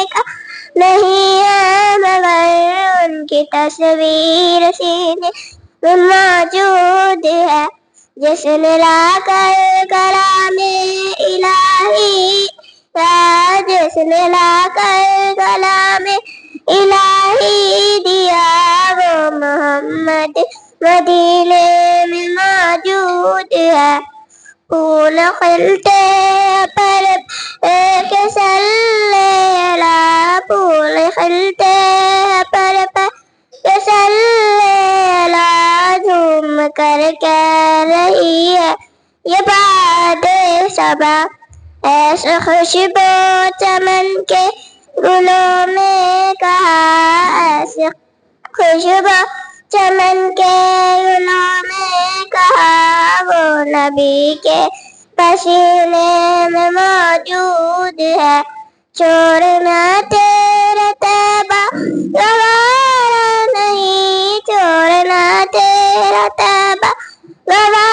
دیکھا نہیں ہے مگر ان کی تصویر سینے میں موجود ہے، جس نے لا کر کلام الہی، جس نے لا کر کلام الہی دیا، وہ محمد مدینے میں موجود ہے۔ پھول کھلتے پر کے صلی اللہ، پھول کھلتے پر کے صلی اللہ، جھوم کر کہہ رہی ہے یہ باد صبا، ایسے خوشبو چمن کے گلوں میں کہا، ایسے خوشبو چمن کے گلوں میں کہا، وہ نبی کے پسینے میں موجود ہے۔ چھوڑنا تیرا طیبہ گوارا نہیں، چھوڑنا تیرا طیبہ گوارا